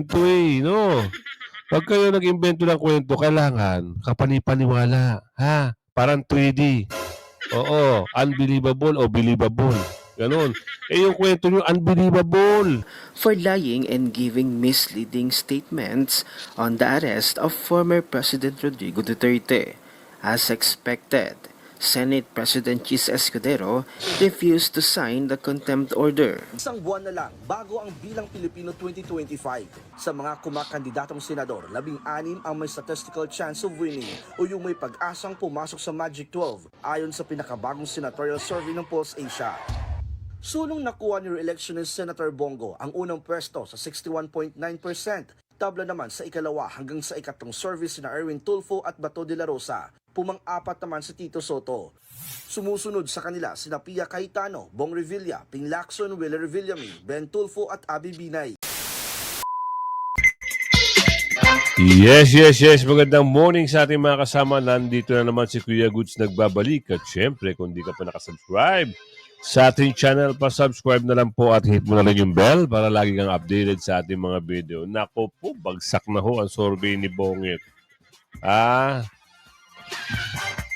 Ito no? Pag kayo nag-imbento ng kwento, kailangan kapani-paniwala, ha? Parang 3D. Oo, unbelievable o believable. Ganon. Eh, yung kwento nyo, unbelievable. For lying and giving misleading statements on the arrest of former President Rodrigo Duterte. As expected, Senate President Chis Escudero refused to sign the contempt order. Isang buwan na lang bago ang Bilang Pilipino 2025. Sa mga kumakandidatong senador, 16 ang may statistical chance of winning o yung may pag-asang pumasok sa Magic 12 ayon sa pinakabagong senatorial survey ng Pulse Asia. Sulong nakuha ni re-electionist Senator Bongo ang unang pwesto sa 61.9%. Tabla naman sa ikalawa hanggang sa ikatlong service na Erwin Tulfo at Bato de la Rosa. Pumang-apat naman si Tito Soto. Sumusunod sa kanila sina Pia Cayetano, Bong Revilla, Ping Lacson, Willer Villami, Ben Tulfo at Abby Binay. Yes, yes, yes. Magandang morning sa ating mga kasama. Nandito na naman si Kuya Goods nagbabalik. At syempre, kung di ka pa nakasubscribe sa ating channel, pa-subscribe na lang po at hit mo na lang yung bell para lagi kang updated sa ating mga video. Nako po, bagsak na ho ang survey ni Bongit.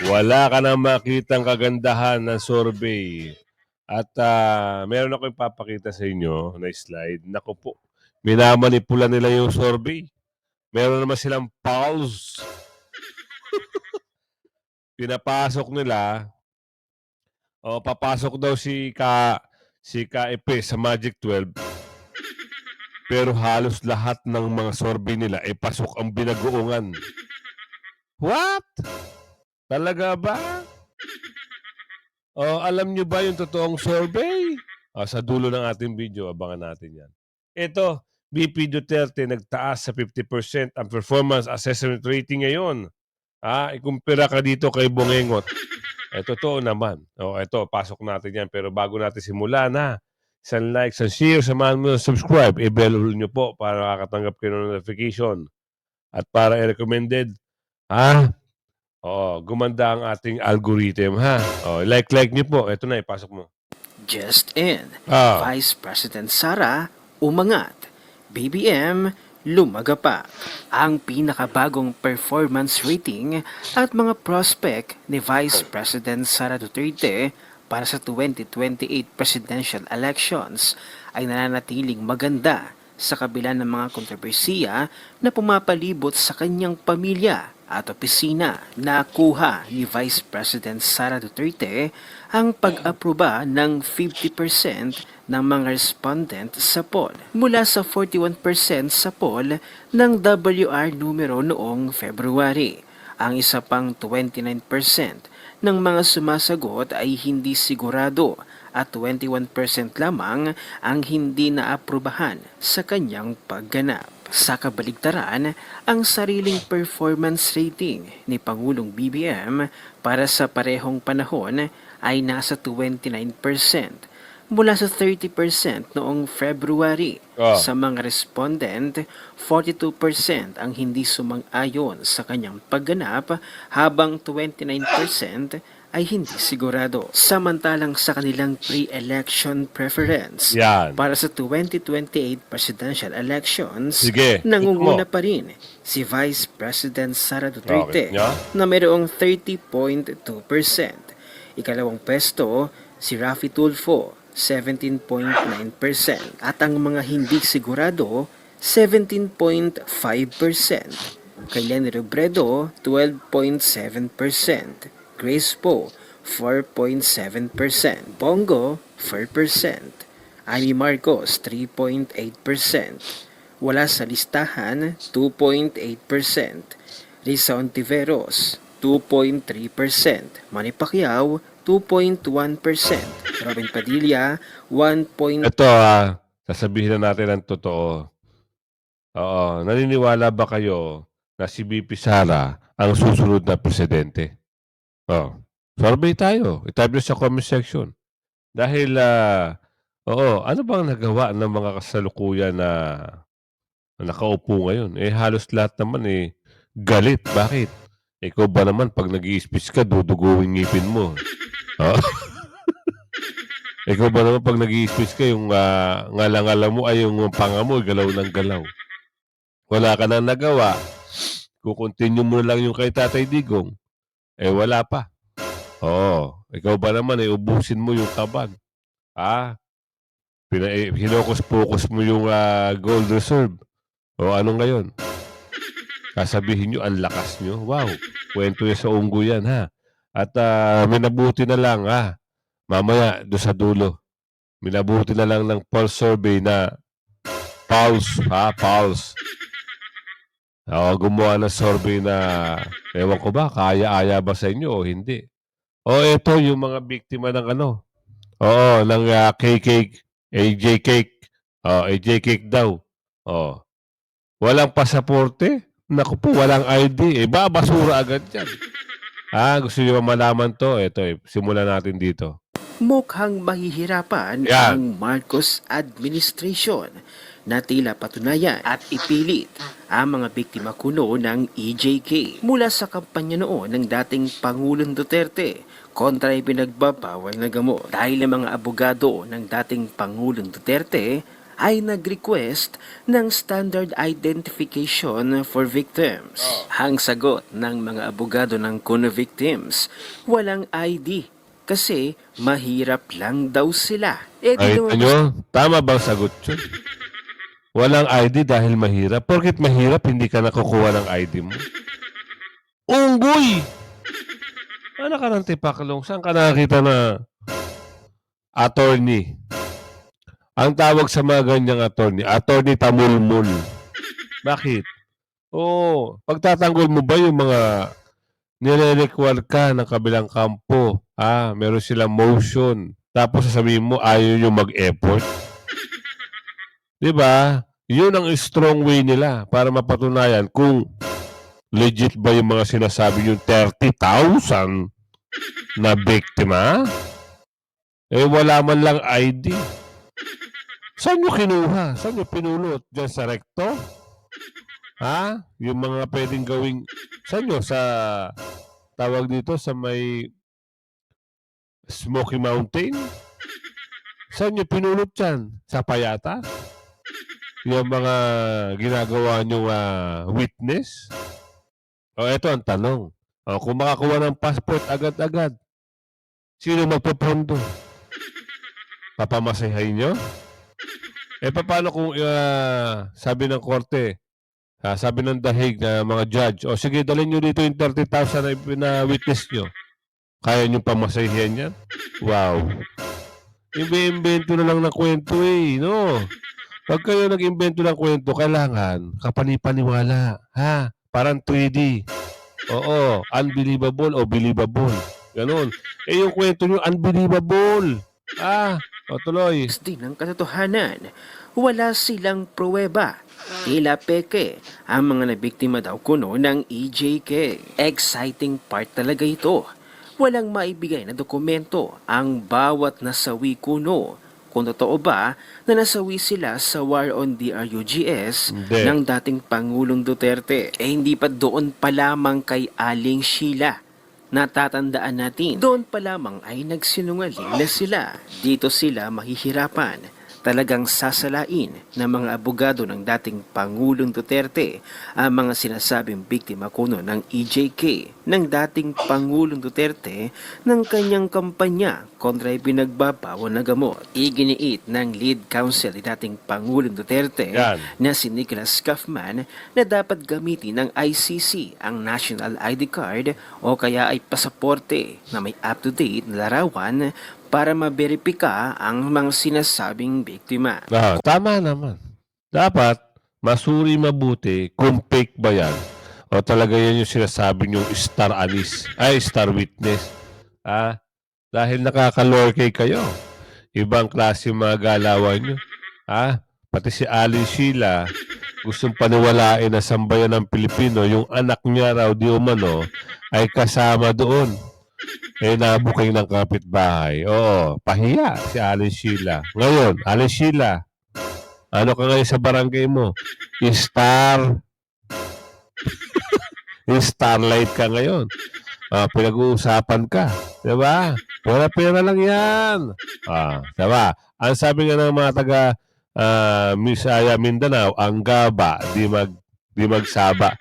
Wala ka na makitang kagandahan ng survey. At meron ako ipapakita sa inyo na slide. Nako po, minamanipula nila yung survey. Meron naman silang pulse. Pinapasok nila. O, papasok daw si Epe sa Magic 12. Pero halos lahat ng mga survey nila ay pasok ang binagoongan. What? Talaga ba? O, alam nyo ba yung totoong survey? O, sa dulo ng ating video, abangan natin yan. Ito, BP Duterte nagtaas sa 50% ang performance assessment rating ngayon. Ikumpira ka dito kay Bongengot. Totoo naman. Ito, pasok natin yan. Pero bago natin simulan, isang like, isang share, samahan mo, subscribe. I-bell nyo po para makakatanggap kayo ng notification. At para i-recommended, gumanda ang ating algorithm, like nyo po. Ito na, ipasok mo. Just in, Vice President Sara umangat. BBM lumagapak. Ang pinakabagong performance rating at mga prospect ni Vice President Sara Duterte para sa 2028 presidential elections ay nananatiling maganda sa kabila ng mga kontrobersiya na pumapalibot sa kanyang pamilya at opisina. Nakuha ni Vice President Sara Duterte ang pag-aproba ng 50% ng mga respondent sa poll mula sa 41% sa poll ng WR numero noong February. Ang isa pang 29% ng mga sumasagot ay hindi sigurado at 21% lamang ang hindi naaprubahan sa kanyang pagganap. Sa kabaligtaran, ang sariling performance rating ni Pangulong BBM para sa parehong panahon ay nasa 29% mula sa 30% noong February. Sa mga respondent, 42% ang hindi sumang-ayon sa kanyang pagganap habang 29% ay hindi sigurado. Samantalang sa kanilang pre-election preference para sa 2028 presidential elections, nangunguna pa rin si Vice President Sara Duterte na mayroong 30.2%. Ikalawang pwesto, si Raffy Tulfo, 17.9%. At ang mga hindi sigurado, 17.5%. Kay Lenny Robredo, 12.7%. Grace Poe, 4.7%. Bongo, 4%. Amy Marcos, 3.8%. Wala sa listahan, 2.8%. Risa Ontiveros, 2.3%. Manny Pacquiao, 2.1%. Robin Padilla, 1. Ito sasabihin na natin ang totoo. Naniniwala ba kayo na si BP Sara ang susunod na presidente? Survey tayo. I-type nyo sa comment section. Dahil, ano bang nagawa ng mga kasalukuyan na nakaupo ngayon? Halos lahat naman galit. Bakit? Ikaw ba naman pag nag-i-speech ka, duduguin ngipin mo? Ikaw ba naman pag nag-i-speech ka, yung ngala-ngala mo ay yung panga mo, galaw ng galaw. Wala ka nang nagawa. Kukontinue mo na lang yung kay Tatay Digong. Eh, wala pa. Oo. Ikaw ba naman, ubusin mo yung kaban. Hinokus-pokus mo yung gold reserve. O ano ngayon? Sasabihin nyo, ang lakas nyo. Wow. Kwento niya sa unggo yan, ha? At minabuti na lang, ha? Mamaya, doon sa dulo. Minabuti na lang ng pulse survey na pulse, ha? Pulse. Gumawa ng survey na, ewan ko ba, kaya-aya ba sa inyo o hindi? O ito, yung mga biktima ng ano. Oo, ng KK, AJ Cake. AJ Cake daw. Walang pasaporte? Naku po, walang ID. Basura agad yan. Gusto nyo malaman to? Ito, simulan natin dito. Mukhang mahihirapan Yan. ang Marcos administration na tila patunayan at ipilit ang mga biktima kuno ng EJK mula sa kampanya noon ng dating Pangulong Duterte kontra ipinagbabawal na gamot. Dahil ang mga abogado ng dating Pangulong Duterte ay nag-request ng standard identification for victims. Ang sagot ng mga abogado ng kuno victims, walang ID kasi mahirap lang daw sila. Di Ay, naman nyo, tama bang sagot yun? Walang ID dahil mahirap. Porkit mahirap, hindi ka nakukuha ng ID mo. Unggoy! Ano ka ng tipaklong? Saan ka nakakita na attorney? Ang tawag sa mga ganyang attorney tamulmul. Bakit? Pagtatanggol mo ba yung mga nire-require ka ng kabilang kampo? Meron silang motion. Tapos sasabihin mo, ayaw nyo mag-effort. Diba? Yun ang strong way nila para mapatunayan kung legit ba yung mga sinasabi yung 30,000 na biktima. Wala man lang ID. Saan nyo kinuha? Saan nyo pinulot? Diyan sa recto? Yung mga pwedeng gawing... Saan nyo? Sa... Tawag dito sa may... Smoky Mountain? Saan nyo pinulot yan? Sa Payata? Yung mga ginagawa nyo witness? Ito ang tanong. Kung makakuha ng passport agad-agad, sino magpapondo? Papamasahay nyo? Paano kung sabi ng korte, sabi ng dahig na mga judge, sige, dalhin nyo dito yung 30,000 na witness nyo. Kaya nyo pamasahihan yan? Wow. Ibe-invento na lang ng kwento no? Pag kayo nag-invento ng kwento, kailangan kapani-paniwala. Parang 3D. Oo, unbelievable o believable. Ganon. Yung kwento nyo, unbelievable. Tuloy. din ng katotohanan. Wala silang pruweba. Tila peke ang mga nabiktima daw kuno ng EJK. Exciting part talaga ito. Walang maibigay na dokumento ang bawat nasawi kuno. Kung totoo ba na nasawi sila sa war on DRUGS Hindi. ng dating Pangulong Duterte. Hindi pa doon pa lamang kay Aling Sheila. Natatandaan natin, doon pa lamang ay nagsinungaling na sila. Dito sila mahihirapan. Talagang sasalain ng mga abogado ng dating Pangulong Duterte ang mga sinasabing biktima kuno ng EJK ng dating Pangulong Duterte ng kanyang kampanya kontra ipinagbabawal na gamot. Iginiit ng lead counsel ni dating Pangulong Duterte na si Nicholas Kaufman na dapat gamitin ng ICC ang National ID Card o kaya ay pasaporte na may up-to-date na larawan para maberipika ang mga sinasabing biktima. Tama naman. Dapat masuri mabuti kung fake ba yan o talaga yan yung sinasabi yung star anis, star witness. Dahil nakaka-lorkay kayo. Ibang klase yung mga galawan nyo. Pati si Aling Sheila, gustong paniwalain na sambayan ng Pilipino, yung anak niya raw di umano ay kasama doon. Nabuking ng kapitbahay. Oo, pahiya si Aling Sheila. Ngayon, Aling Sheila, ano ka ngayon sa barangay mo? Starlight ka ngayon. Pinag-uusapan ka. Diba? Pera-pera lang yan. Diba? Ang sabi nga ng mga taga Misaya, Mindanao, ang gaba, di Di magsaba.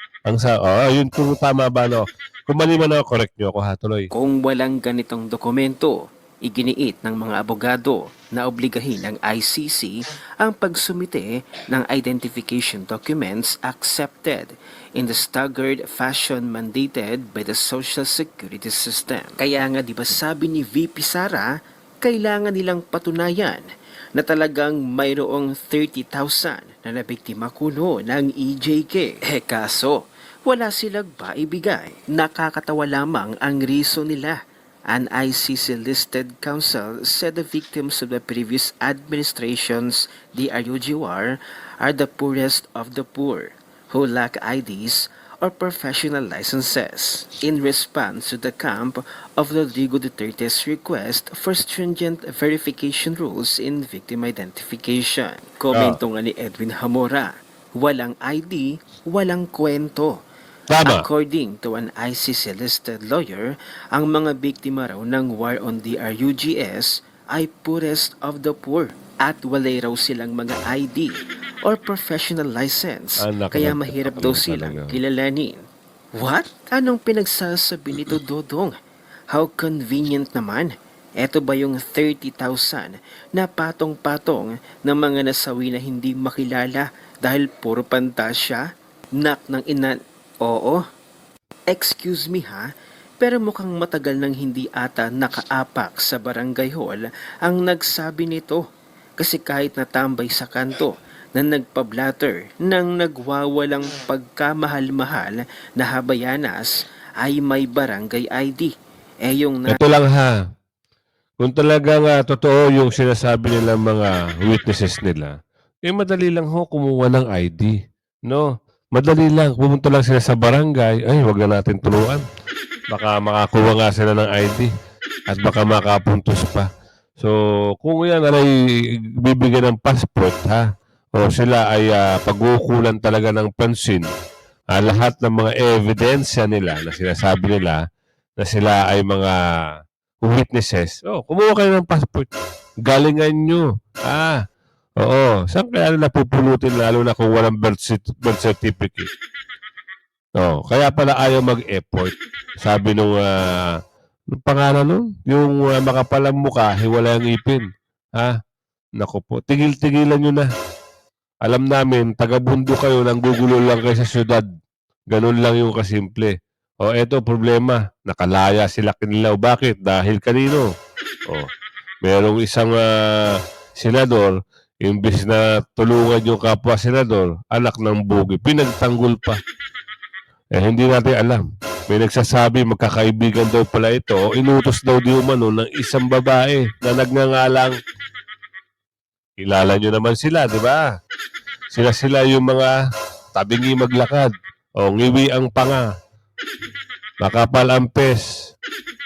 Yun kung tama ba, no? Kung mali man ako, correct nyo ako, ha, tuloy. Kung walang ganitong dokumento, iginiit ng mga abogado na obligahin ng ICC ang pagsumite ng identification documents accepted in the staggered fashion mandated by the Social Security System. Kaya nga di ba sabi ni VP Sara, kailangan nilang patunayan na talagang mayroong 30,000 na nabiktima kuno ng EJK. Kaso, wala silang maibigay. Nakakatawa lamang ang reason nila. An ICC-listed counsel said the victims of the previous administration's DRUGR are the poorest of the poor, who lack IDs or professional licenses. In response to the camp of Rodrigo Duterte's request for stringent verification rules in victim identification. Komento nga ni Edwin Hamora, walang ID, walang kwento. Tama. According to an ICC-listed lawyer, ang mga biktima raw ng war on DRUGS ay poorest of the poor at walay raw silang mga ID or professional license, kaya mahirap daw silang kilalanin. What? Anong pinagsasabi nito, Dodong? How convenient naman. Eto ba yung 30,000 na patong-patong ng mga nasawi na hindi makilala dahil puro pantasya? Nak ng ina... Oo. Excuse me ha, pero mukhang matagal nang hindi ata nakaapak sa barangay hall ang nagsabi nito. Kasi kahit natambay sa kanto na nagpa-blatter ng nagwawalang pagkamahal-mahal na habayanas ay may barangay ID. Yung Ito lang ha. Kung talagang totoo yung sinasabi nila mga witnesses nila, madali lang ho kumuha ng ID. No? Madali lang. Pumunta lang sila sa barangay. Ay, wag na natin turuan. Baka makakuha nga sila ng ID. At baka makapuntos pa. So, kung yan ay bibigyan ng passport, ha? O sila ay pagkukulan talaga ng pansin, lahat ng mga evidensya nila na sinasabi nila na sila ay mga witnesses, kumuha kayo ng passport. Galingan nyo. Oo. Saan kaya nila pupulutin lalo na kung walang birth certificate? Kaya pala ayaw mag-effort. Sabi nung pangalan nun? Yung makapalang mukha, hiwala ang ipin. Naku po. Tigil-tigilan nyo na. Alam namin, taga-bundo kayo, nanggugulo lang kayo sa syudad. Ganun lang yung kasimple. Eto problema. Nakalaya sila Kinilaw. Bakit? Dahil kanino? Merong isang senador, imbis na tulungan yung kapwa senador, anak ng bugi, pinagtanggol pa. Hindi natin alam. May nagsasabi, magkakaibigan daw pala ito, inutos daw di umano ng isang babae na nagngangalang. Kilala nyo naman sila, di ba? Sila yung mga tabingi maglakad, ngiwi ang panga, makapal ang pes,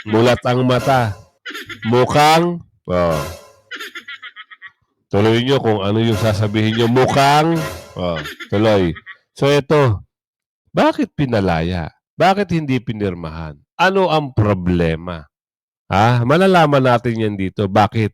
mulat ang mata, mukhang, tuloy nyo kung ano yung sasabihin nyo. Mukhang, tuloy. So ito, bakit pinalaya? Bakit hindi pinirmahan? Ano ang problema? Malalaman natin yan dito. Bakit?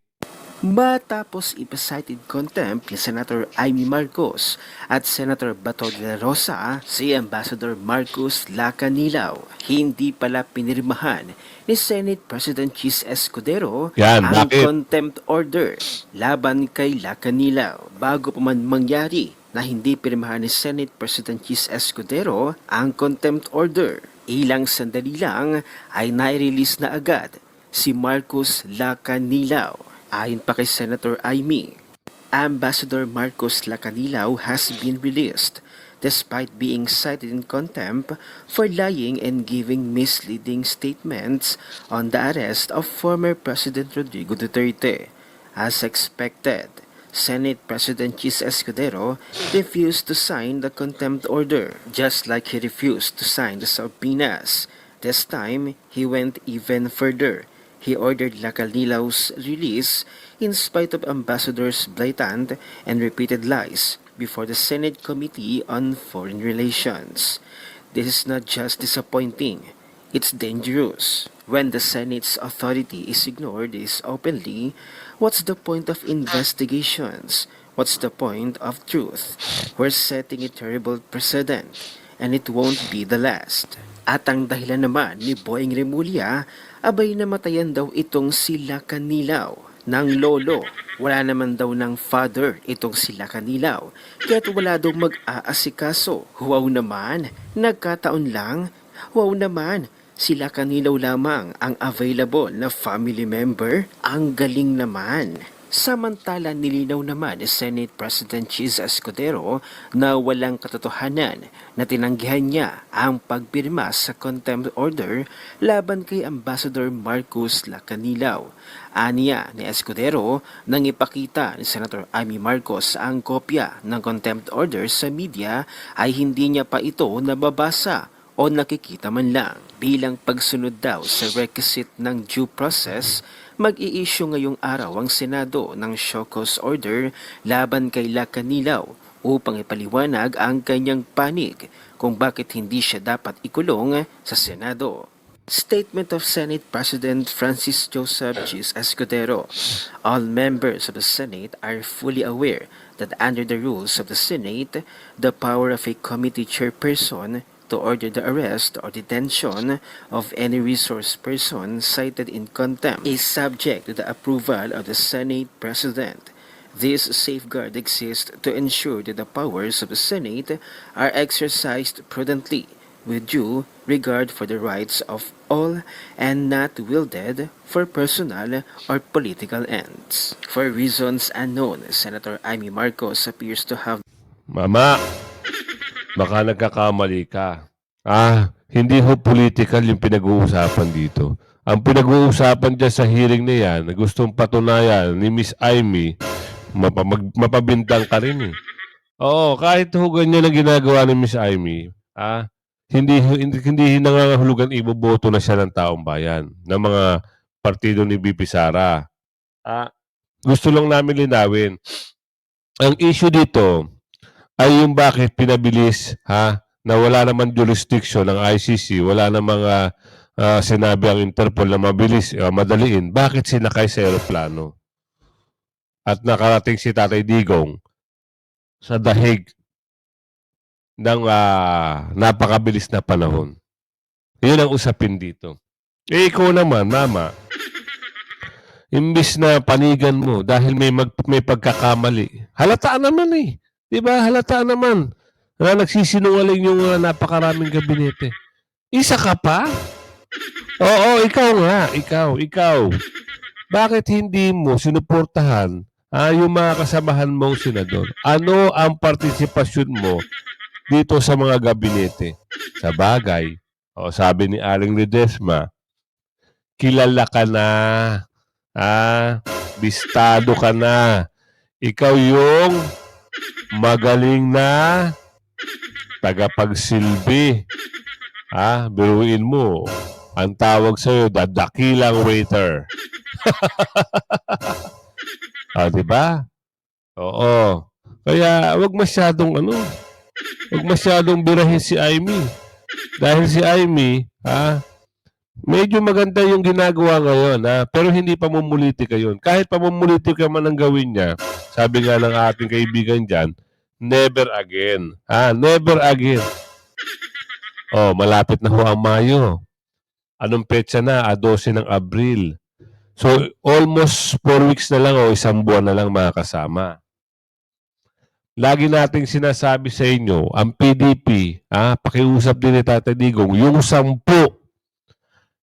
Matapos ipasited contempt ni Senator Amy Marcos at Senator Bato de la Rosa, si Ambassador Marcos Lacanilaw hindi pala pinirmahan ni Senate President Chis Escudero ang contempt order laban kay Lacanilaw. Bago pa man mangyari na hindi pirmahan ni Senate President Chis Escudero ang contempt order, ilang sandali lang ay nai-release na agad si Marcos Lacanilaw. Ayon pa kay Senator Amy, Ambassador Marcos Lacanilaw has been released despite being cited in contempt for lying and giving misleading statements on the arrest of former President Rodrigo Duterte. As expected, Senate President Chis Escudero refused to sign the contempt order, just like he refused to sign the subpoenas. This time, he went even further. He ordered Lacanilaw's release in spite of Ambassador's blatant and repeated lies before the Senate Committee on Foreign Relations. This is not just disappointing, it's dangerous. When the Senate's authority is ignored this openly, what's the point of investigations What's the point of truth? We're setting a terrible precedent, and it won't be the last. At ang dahilan naman ni Boying Remulla, abay namatayan daw itong sila Kanilaw ng lolo. Wala naman daw ng father itong sila Kanilaw, kaya't wala daw mag-aasikaso. Wow naman, nagkataon lang. Wow naman, sila Kanilaw lamang ang available na family member. Ang galing naman. Samantala nilinaw naman ni Senate President Chis Escudero na walang katotohanan na tinanggihan niya ang pagpirma sa contempt order laban kay Ambassador Marcos Lacanilaw. Aniya ni Escudero nang ipakita ni Senator Amy Marcos ang kopya ng contempt order sa media ay hindi niya pa ito nababasa o nakikita man lang. Bilang pagsunod daw sa requisite ng due process, mag-i-issue ngayong araw ang Senado ng show cause order laban kay Lacanilaw upang ipaliwanag ang kanyang panig kung bakit hindi siya dapat ikulong sa Senado. Statement of Senate President Francis Joseph Chis Escudero. All members of the Senate are fully aware that under the rules of the Senate, the power of a committee chairperson to order the arrest or detention of any resource person cited in contempt is subject to the approval of the Senate President. This safeguard exists to ensure that the powers of the Senate are exercised prudently with due regard for the rights of all and not wielded for personal or political ends. For reasons unknown, Senator Amy Marcos appears to have Mama, baka nagkakamali ka. Hindi ho political yung pinag-uusapan dito. Ang pinag-uusapan dyan sa hearing na yan, na gustong patunayan ni Miss Amy, mapabintang ka rin eh. Oo, kahit ho ganyan ang ginagawa ni Miss Amy, hindi nangangahulugan iboboto na siya ng taong bayan, ng mga partido ni BP Sara. Gusto lang namin linawin. Ang issue dito ay yung bakit pinabilis na wala naman jurisdiction ng ICC, wala namang sinabi ang Interpol na mabilis, madaliin. Bakit sinakay sa aeroplano? At nakarating si Tatay Digong sa dahig ng napakabilis na panahon. Yun ang usapin dito. Ikaw naman, Mama, imbis na panigan mo dahil may pagkakamali, halataan naman eh. Diba? Halataan naman na nagsisinungaling yung napakaraming gabinete. Isa ka pa? Oo, ikaw nga. Ikaw. Bakit hindi mo sinuportahan yung mga kasamahan mong senador? Ano ang partisipasyon mo dito sa mga gabinete? Sa bagay, sabi ni Aling Ledesma, kilala ka na. Bistado ka na. Ikaw yung magaling na tagapagsilbi. Biruin mo. Ang tawag sa'yo, dakilang waiter. Diba? Oo. Kaya wag masyadong birahin si Amy. Dahil si Amy, medyo maganda yung ginagawa ngayon, pero hindi pa mumulitika yun. Kahit pa mumulitika man ang gawin niya, sabi nga ng ating kaibigan dyan, never again. Never again. Malapit na ho ang Mayo. Anong petsa na? 12 ng Abril. So, almost 4 weeks na lang o isang buwan na lang mga kasama. Lagi nating sinasabi sa inyo, ang PDP, pakiusap din ni Tatay Digong, yung 10.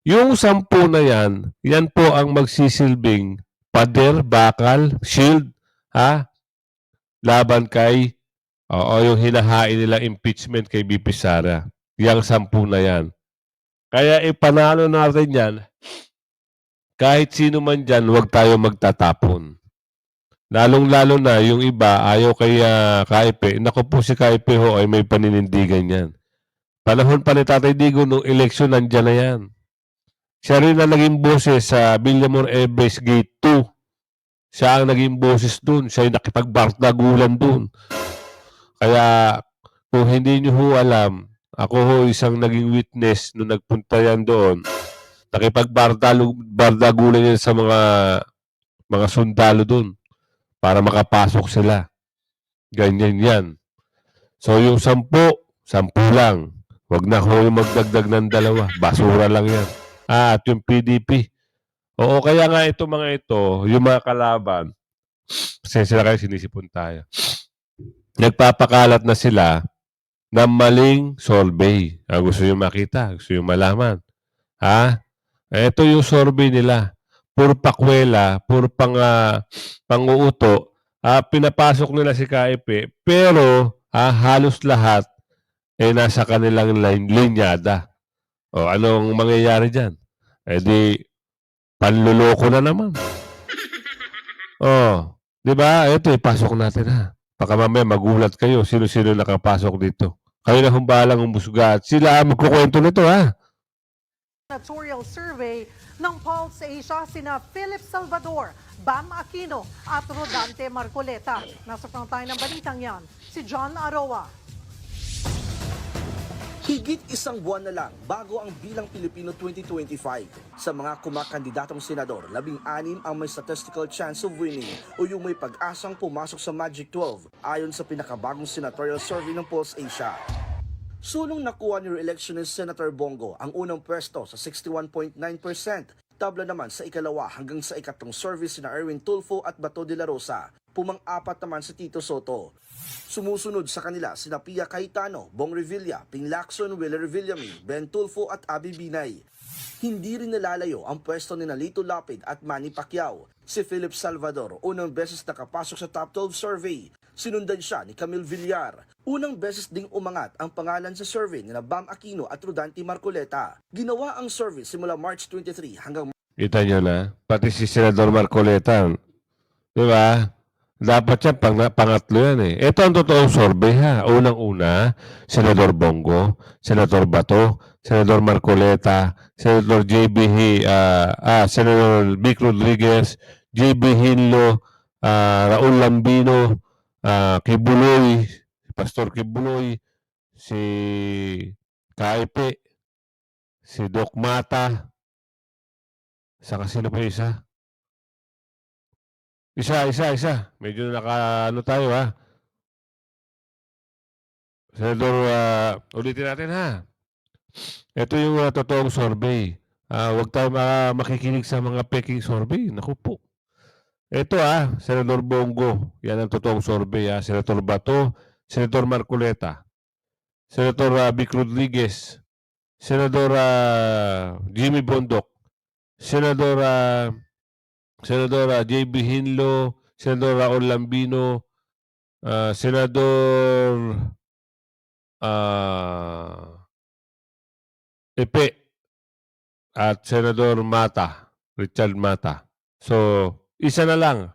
Yung 10 na yan po ang magsisilbing pader, bakal, shield, laban kay yung hinahain nila impeachment kay BP Sara. Yang 10 na yan. Kaya ipanalo natin yan, kahit sino man dyan, huwag tayo magtatapon. Lalong-lalo na yung iba, ayaw kay Kaipe. Naku po si Kaipe ho ay may paninindigan yan. Panahon pa ni Tatay Digong nung eleksyon, nandyan na yan. Siya rin ang naging boses sa Villamor Everest Gate 2. Siya ang naging boses dun. Siya yung nakipagbardagulan dun. Kaya kung hindi nyo ho alam, ako ho isang naging witness nung nagpunta yan doon. Nakipagbardagulan yan sa mga sundalo doon para makapasok sila. Ganyan yan. So yung 10, 10 lang. Huwag na ko yung magdagdag ng 2. Basura lang yan. At yung PDP. Oo, kaya nga ito mga ito, yung mga kalaban, pasensya na kayo, sinisipon tayo. Nagpapakalat na sila ng maling survey. Gusto nyo makita, gusto nyo malaman. Ha? Ito yung survey nila. Puro pakwela, puro pang-uuto. Pinapasok nila si KIP, pero halos lahat nasa kanilang linyada. O anong mangyayari dyan? Di, panluloko na naman. Di ba? Ito, ipasok natin ha. Baka mamaya magulat kayo, sino-sino nakapasok dito. Kayo na humbalang umusga at sila magkukwento nito ha. Editorial survey ng Pulse Asia sina Philip Salvador, Bam Aquino at Rodante Marcoleta. Nasa front tayo ng balitang yan, si John Aroa. Higit isang buwan na lang bago ang Bilang Pilipino 2025. Sa mga kumakandidatong senador, 16 ang may statistical chance of winning o yung may pag-asang pumasok sa Magic 12 ayon sa pinakabagong senatorial survey ng Pulse Asia. Sulong nakuha ni re-electionist Senator Bongo ang unang pwesto sa 61.9%. Tabla naman sa ikalawa hanggang sa ikatlong service na Erwin Tulfo at Bato de la Rosa. Pumang-apat naman si Tito Soto. Sumusunod sa kanila sina Pia Cayetano, Bong Revilla, Ping Lacson, Willer Villami, Ben Tulfo at Abby Binay. Hindi rin nalalayo ang pwesto ni Lito Lapid at Manny Pacquiao. Si Philip Salvador, unang beses nakapasok sa top 12 survey. Sinundan siya ni Camille Villar. Unang beses ding umangat ang pangalan sa survey ni Bam Aquino at Rodante Marcoleta. Ginawa ang survey simula March 23 hanggang Kita nyo na, pati si Senador Marcoleta. Di ba? Dapat yan, pangatlo yan eh. Ito ang totoong survey ha. Unang-una, Senador Bongo, Senador Bato, Senador Marcoleta, Senador Senador Vic Rodriguez, JB Hinlo, Raul Lambino, Kibuloy, Pastor Kibuloy, si Kaipe, si Doc Mata, saka sino pa isa? Isa. Medyo naka-ano tayo ha. Senador, ulitin natin ha. Ito yung totoong survey. Huwag tayo makikinig sa mga peking survey. Naku po. Ito Senador Bongo. Yan ang totoong survey ha. Senator Bato, Senator Marcoleta, Senator Vic Rodriguez, Senador Jimmy Bondoc, Senador JB Hinlo, Senador Raul Lambino, Senador Epe, at Senador Mata, Richard Mata. So, isa na lang.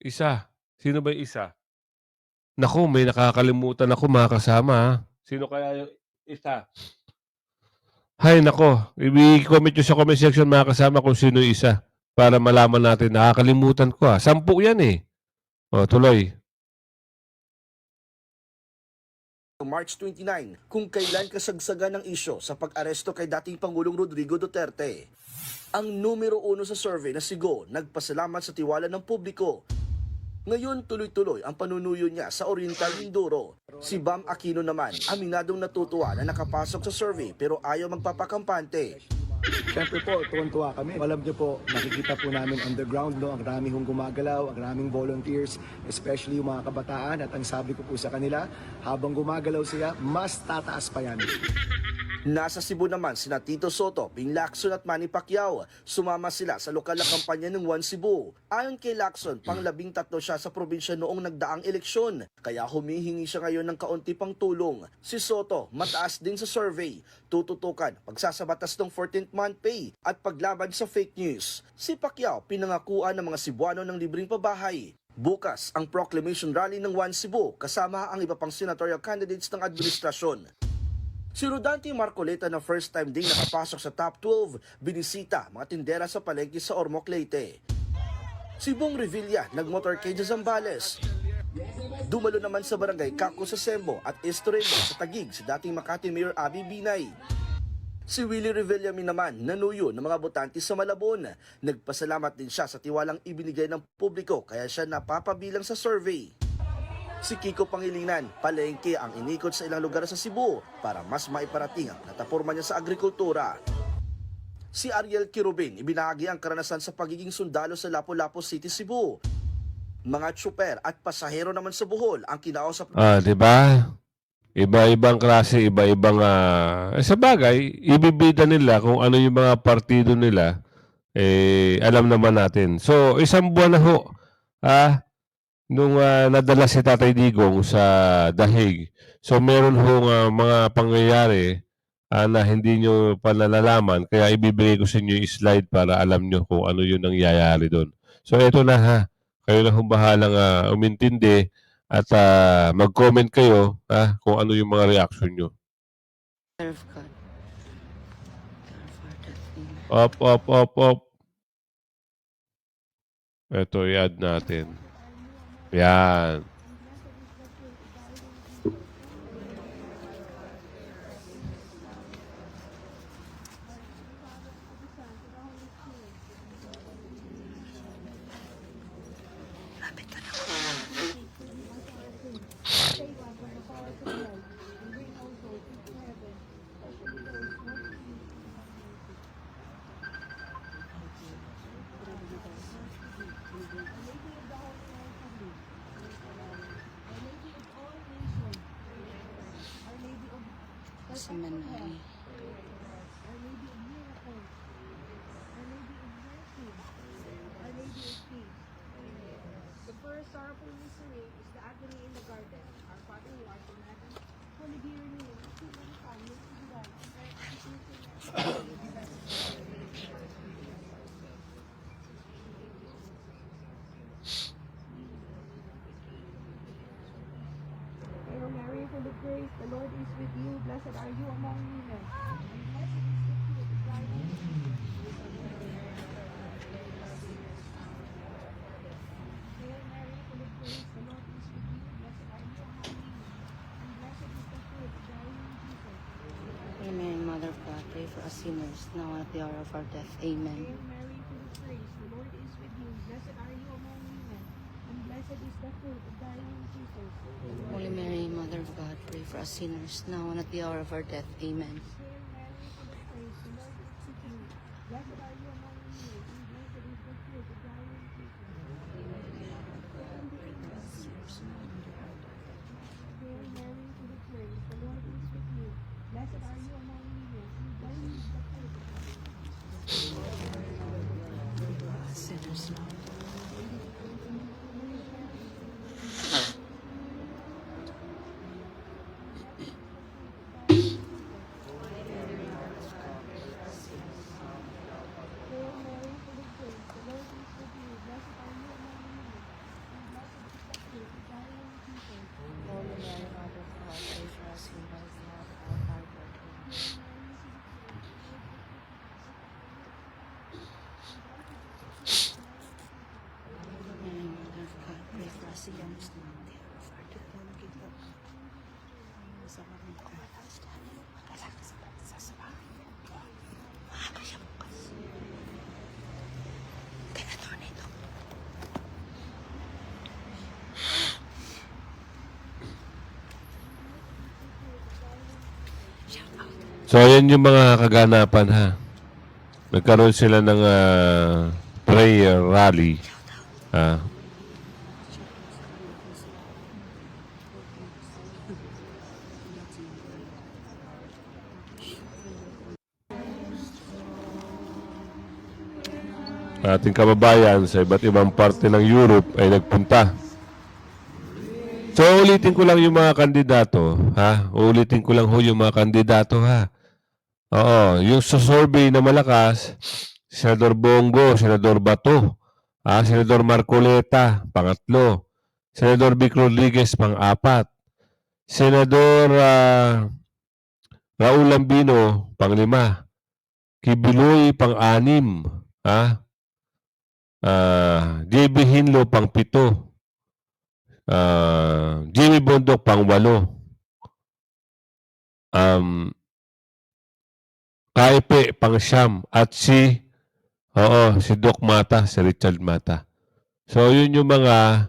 Isa. Sino ba yung isa? Naku, may nakakalimutan ako mga kasama ha. Sino kaya yung isa? Hay nako, i-comment nyo sa comment section mga kasama kung sino yung isa. Para malaman natin, nakakalimutan ko 10 yan eh. Tuloy. March 29 kung kailan kasagsagan ng isyo sa pag-aresto kay dating Pangulong Rodrigo Duterte. Ang numero 1 sa survey na si Go nagpasalamat sa tiwala ng publiko. Ngayon tuloy-tuloy ang panunuyo niya sa Oriental Mindoro. Si Bam Aquino naman aminadong natutuwa na nakapasok sa survey pero ayaw magpapakampante. Siyempre po, tuwan-tuwa kami. Alam niyo po, nakikita po namin on the ground, no, ang dami hong gumagalaw, ang daming volunteers, especially yung mga kabataan. At ang sabi ko po sa kanila, habang gumagalaw sila, mas tataas pa yan. Nasa Cebu naman sina Tito Soto, Ping Lacson at Manny Pacquiao. Sumama sila sa lokal na kampanya ng One Cebu. Ayon kay Lacson, pang-13 siya sa probinsya noong nagdaang eleksyon. Kaya humihingi siya ngayon ng kaunti pang tulong. Si Soto, mataas din sa survey. Tututukan, pagsasabatas ng 14th month pay at paglaban sa fake news. Si Pacquiao, pinangakuan ng mga Cebuano ng libreng pabahay. Bukas ang proclamation rally ng One Cebu kasama ang iba pang senatorial candidates ng administrasyon. Si Rodante Marcoleta na first time ding nakapasok sa top 12, binisita mga tindera sa palengke sa Ormoc, Leyte. Si Bong Revilla nagmotorcade sa Zambales. Dumalo naman sa barangay Kako sa Sembo at Estoril sa Taguig si dating Makati Mayor Abby Binay. Si Willie Revillami naman nanuyo ng mga botante sa Malabon. Nagpasalamat din siya sa tiwalang ibinigay ng publiko kaya siya napapabilang sa survey. Si Kiko Pangilinan, palengke ang inikot sa ilang lugar sa Cebu para mas maiparating ang plataporma niya sa agrikultura. Si Ariel Kirubin, ibinahagi ang karanasan sa pagiging sundalo sa Lapu-Lapu City, Cebu. Mga tsuper at pasahero naman sa Bohol ang kinausap. Di ba? Iba-ibang klase, iba-ibang sa bagay, ibibida nila kung ano yung mga partido nila, alam naman natin. So, isang buwan na ho, nung nadala si Tatay Digong sa Dahig. So, meron hong mga pangyayari na hindi nyo pa nalalaman, kaya ibibigay ko sa inyo yung slide para alam nyo kung ano yung nangyayari doon. So, eto na ha. Kayo na hong bahalang umintindi at mag-comment kayo kung ano yung mga reaction nyo. Serve God. Op. Ito, i-add natin. Yan. Seminary. The first sorrowful mystery is the agony in the garden. Our Father who art in heaven, holy be your name. Your kingdom come, your will be done on earth as it is in heaven. Hail Mary, full of grace, the Lord is with you. Blessed are you among women. And blessed is the fruit of thy womb, Jesus. Hail Mary, full of grace, the Lord is with you. Blessed are you among women. And blessed is the fruit of thy womb, Jesus. Holy Mary, Mother of God, pray for us sinners, now and at the hour of our death. Amen. Hail Mary, full of grace, the Lord is with you. Blessed are you among women. And blessed is the fruit of thy womb, Jesus. Holy Mary, Mother of God, pray for us sinners, now and at the hour of our death. Amen. Hail Mary, full of grace, the Lord is with you. Blessed are you among women. And blessed is the fruit of thy womb, Jesus. Hail Mary, full of grace, the Lord is with you. Blessed are you among women, and blessed is the fruit of thy womb. Sinners, now. Hail Mary, full of grace, the Lord is with you. Blessed are you among women, and blessed is the fruit of thy womb, Jesus. Holy Mary, Mother of God, pray for us sinners, now and at the hour of our death. Mary, Mother of God, pray for us sinners, now and at the hour of our death. Sa mga So, ayan yung mga kaganapan ha. Nagkaroon sila ng prayer rally. Ating kababayan sa iba't ibang parte ng Europe ay nagpunta. So, ulitin ko lang yung mga kandidato, ha? Ulitin ko lang ho yung mga kandidato, ha? Oo, yung sa survey na malakas, Senador Bongo, Senador Bato, Senador Marcoleta, pangatlo, Senador Vic Rodriguez, pang-apat, Senador Raul Lambino, pang-lima, Kibuloy, pang-anim, JB Hinlo, pang-pito, Jimmy Bondok, pang-walo, Kaipe, pang-siyam, at si Doc Mata, si Richard Mata. So, yun yung mga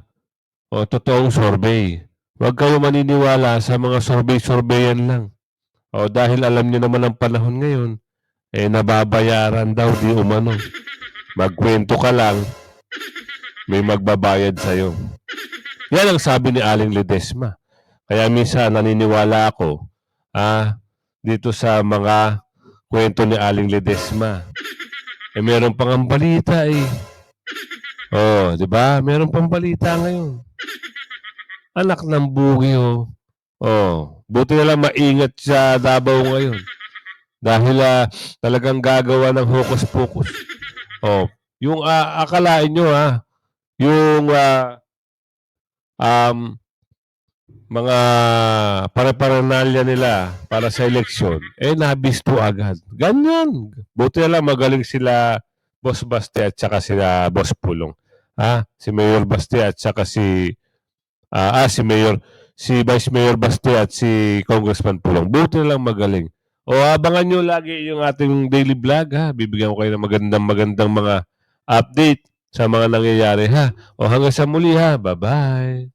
totoong survey. Huwag kayo maniniwala sa mga survey-surveyan lang. O dahil alam niyo naman ang panahon ngayon, nababayaran daw di umano. Magkwento ka lang, may magbabayad sa'yo. Yan ang sabi ni Aling Ledesma. Kaya minsan naniniwala ako dito sa mga kwento ni Aling Ledesma. Meron pang ang balita Oh, di ba? Meron pang balita ngayon. Anak ng bugi buti na lang maingat sa Davao ngayon. Dahil talagang gagawa ng hokus-pokus. Yung akalain nyo yung mga pare-paranalya nila para sa eleksyon, nabisto agad. Ganyan. Buti na lang magaling sila Boss Basti at saka sila Boss Pulong. Si Mayor Basti at saka si Vice Mayor Basti at si Congressman Pulong. Buti na lang magaling. Abangan nyo lagi yung ating daily vlog Bibigyan ko kayo ng magandang mga update sa mga nangyayari hanggang sa muli Bye-bye.